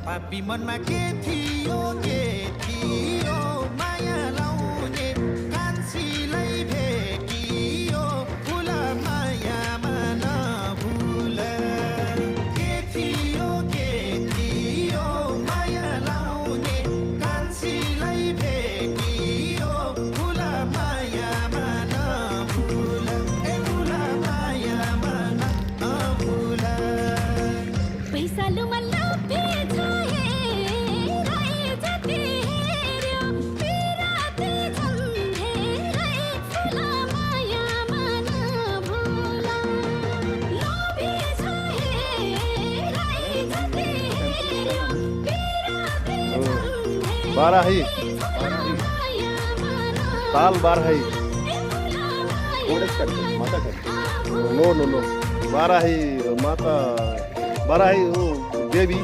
पापी मनमा के थियो माया लाउने कान्छीलाई भेटियो फुल मायामा नभुल के थियो माया लाउने कान्छीलाई भेटियो फुल मायामा नभुल ए फुल मायामा नभुल पैसालुमा लोभे छाए राई जति हेर्यो पिराती झन्डे राई फुल मायामा नभुल लोभे छाए राई जति हेर्यो पिराती झन्डे Barahi Tal Barahi no no no Barahi माता बाराही देवी